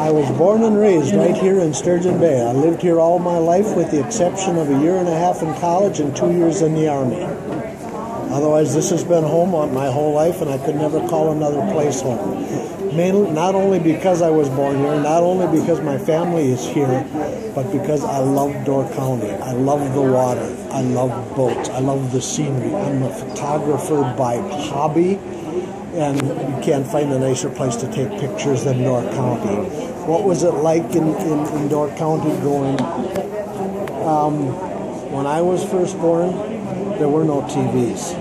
I was born and raised right here in Sturgeon Bay. I lived here all my life with the exception of a year and a half in college and 2 years in the Army. Otherwise, this has been home my whole life, and I could never call another place home. Mainly, not only because I was born here, not only because my family is here, but because I love Door County. I love the water. I love boats. I love the scenery. I'm a photographer by hobby, and you can't find a nicer place to take pictures than Door County. What was it like in Door County growing up? When I was first born, there were no TVs.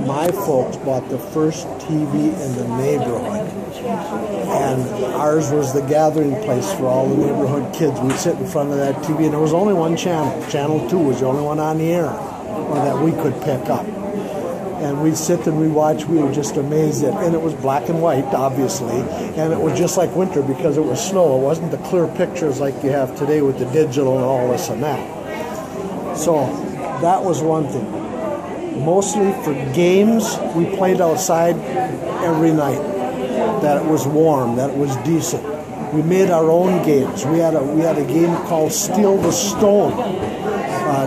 My folks bought the first TV in the neighborhood, and ours was the gathering place for all the neighborhood kids. We'd sit in front of that TV, and there was only one channel. Channel 2 was the only one on the air, or that we could pick up. And we'd sit and we'd watch. We were just amazed at, and it was black and white, obviously, and it was just like winter because it was snow. It wasn't the clear pictures like you have today with the digital and all this and that. So that was one thing. Mostly for games, we played outside every night. That it was warm, that it was decent. We made our own games. We had a game called Steal the Stone.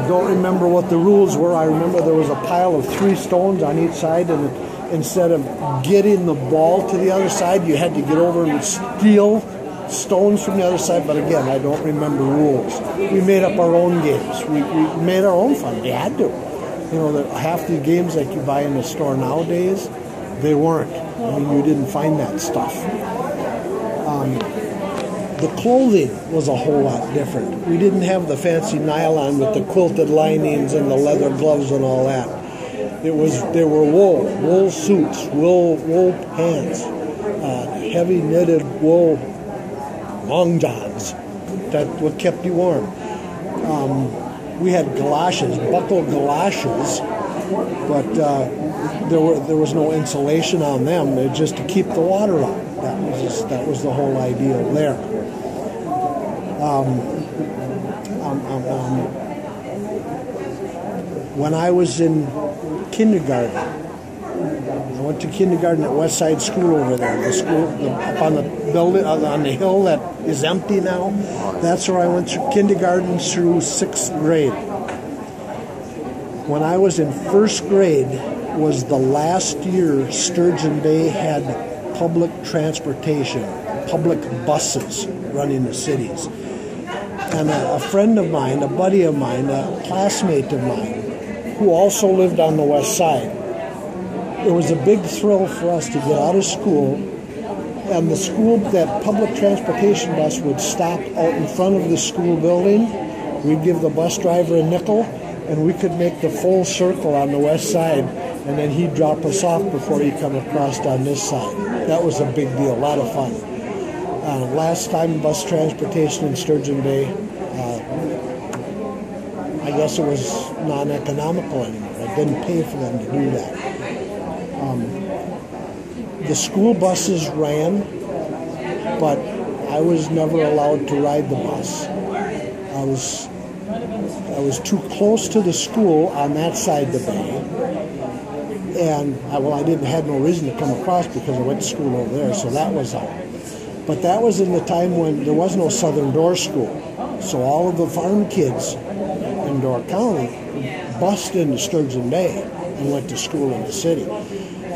Don't remember what the rules were. I remember there was a pile of 3 stones on each side, and instead of getting the ball to the other side, you had to get over and steal stones from the other side. But again, I don't remember rules. We made up our own games. We made our own fun. We had to. You know, half the games that you buy in the store nowadays, they weren't. I mean, you didn't find that stuff. The clothing was a whole lot different. We didn't have the fancy nylon with the quilted linings and the leather gloves and all that. They were wool suits, wool pants, heavy knitted wool long johns. That's what kept you warm. We had galoshes, buckle galoshes, but there was no insulation on them. They're just to keep the water out. That was the whole idea there. When I was in kindergarten, I went to kindergarten at West Side School over there. The school up on the building on the hill that is empty now. That's where I went through kindergarten through 6th grade. When I was in 1st grade was the last year Sturgeon Bay had public transportation, public buses running the cities. And a friend of mine, a buddy of mine, a classmate of mine, who also lived on the west side, it was a big thrill for us to get out of school, and that public transportation bus would stop out in front of the school building. We'd give the bus driver a nickel, and we could make the full circle on the west side, and then he'd drop us off before he'd come across on this side. That was a big deal, a lot of fun. Last time bus transportation in Sturgeon Bay, I guess it was non-economical anymore. It didn't pay for them to do that. The school buses ran, but I was never allowed to ride the bus. I was too close to the school on that side of the bay, and I had no reason to come across because I went to school over there, so that was out. But that was in the time when there was no Southern Door School, so all of the farm kids in Door County bused into Sturgeon Bay and went to school in the city.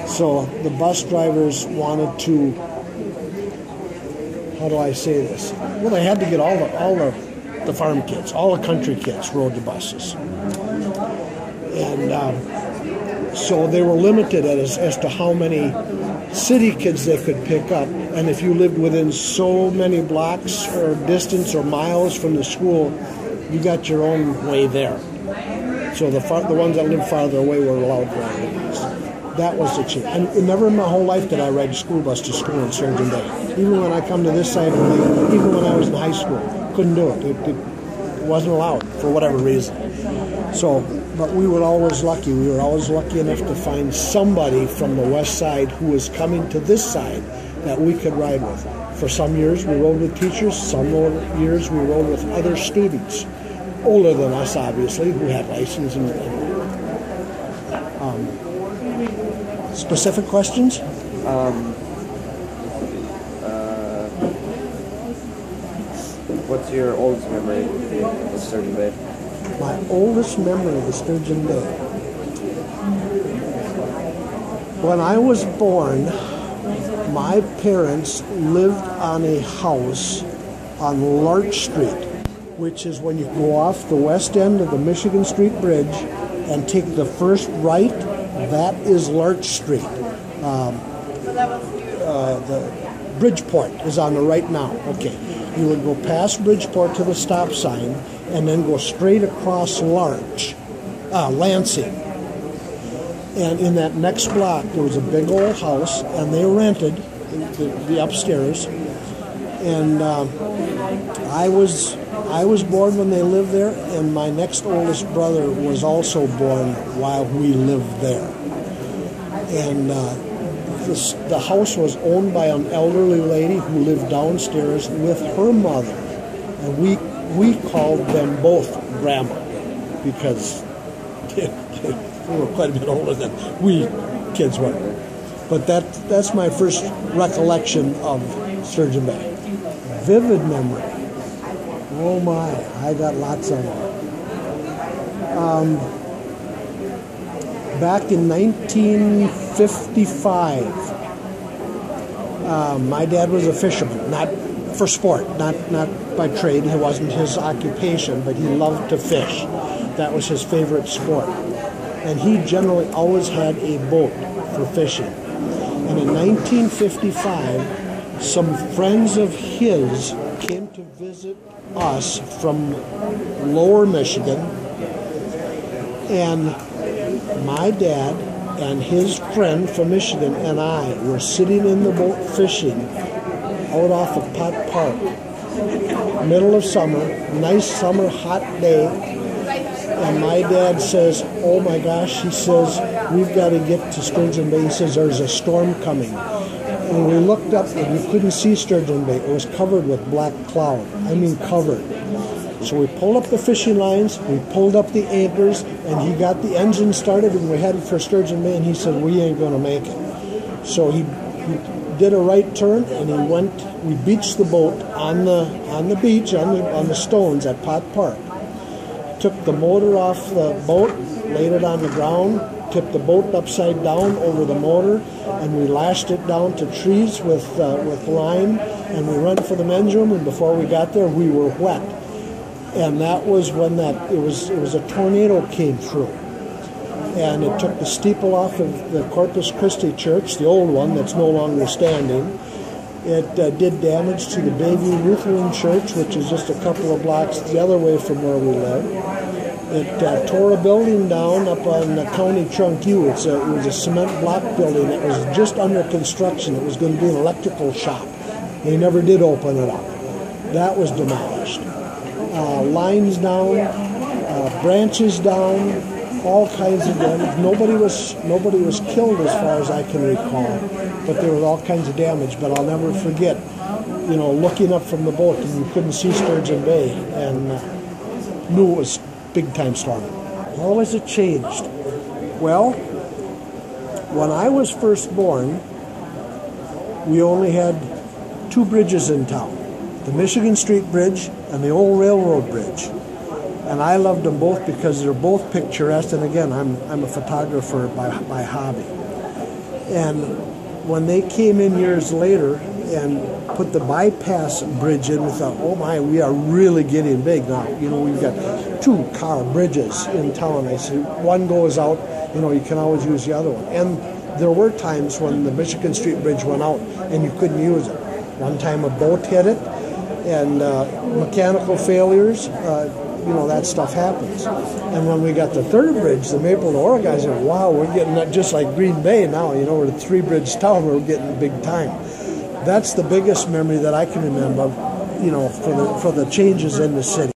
So the bus drivers wanted to, how do I say this? Well, they had to get all the farm kids, all the country kids rode the buses. And so they were limited as to how many city kids they could pick up. And if you lived within so many blocks or distance or miles from the school, you got your own way there. So the ones that lived farther away were allowed to ride the bus. That was the change. And never in my whole life did I ride a school bus to school in Sturgeon Bay. Even when I come to this side of the lake, even when I was in high school, couldn't do it. It wasn't allowed for whatever reason. So, but we were always lucky. We were always lucky enough to find somebody from the west side who was coming to this side that we could ride with. For some years we rode with teachers, some years we rode with other students, older than us obviously, who had license and specific questions? What's your oldest memory of Sturgeon Bay? My oldest memory of Sturgeon Bay. When I was born, my parents lived on a house on Larch Street, which is when you go off the west end of the Michigan Street Bridge and take the first right, that is Larch Street. The Bridgeport is on the right now. Okay. You would go past Bridgeport to the stop sign and then go straight across Lansing. And in that next block, there was a big old house, and they rented the upstairs. And I was born when they lived there, and my next oldest brother was also born while we lived there. And the house was owned by an elderly lady who lived downstairs with her mother, and we called them both Grandma because they were quite a bit older than we kids were. But that's my first recollection of Sturgeon Bay. Vivid memory. Oh my, I got lots of them. Back in 1955, my dad was a fisherman, not for sport, not by trade. It wasn't his occupation, but he loved to fish. That was his favorite sport. And he generally always had a boat for fishing. And in 1955, some friends of his came to visit us from Lower Michigan, and my dad and his friend from Michigan and I were sitting in the boat fishing out off of Pot Park, middle of summer, nice summer hot day. And my dad says, oh my gosh, he says, we've got to get to Sturgeon Bay. He says, there's a storm coming. And we looked up and we couldn't see Sturgeon Bay. It was covered with black cloud. I mean covered. So we pulled up the fishing lines, we pulled up the anchors, and he got the engine started, and we headed for Sturgeon Bay, and he said, we ain't going to make it. So he did a right turn, and we beached the boat on the beach, on the stones at Pot Park. Took the motor off the boat, laid it on the ground, tipped the boat upside down over the motor, and we lashed it down to trees with line, and we ran for the men's room, and before we got there, we were wet. And that was when it was a tornado came through. And it took the steeple off of the Corpus Christi Church, the old one that's no longer standing. It did damage to the Bayview Lutheran Church, which is just a couple of blocks the other way from where we live. It tore a building down up on the County Trunk U. It was a cement block building that was just under construction. It was going to be an electrical shop. They never did open it up. That was demolished. Lines down, branches down, all kinds of damage. Nobody was killed as far as I can recall, but there was all kinds of damage. But I'll never forget, looking up from the boat and you couldn't see Sturgeon Bay, and knew it was big time storm. How has it changed? Well, when I was first born, we only had two bridges in town. The Michigan Street Bridge and the old railroad bridge. And I loved them both because they're both picturesque, and again, I'm a photographer by hobby. And when they came in years later and put the bypass bridge in, we thought, oh my, we are really getting big now. We've got 2-car bridges in town. I said, one goes out, you can always use the other one. And there were times when the Michigan Street Bridge went out and you couldn't use it. One time a boat hit it, and mechanical failures, that stuff happens. And when we got the third bridge, the Maple to Oro guys said, wow, we're getting that just like Green Bay now. We're a 3-bridge town, we're getting big time. That's the biggest memory that I can remember, for the changes in the city.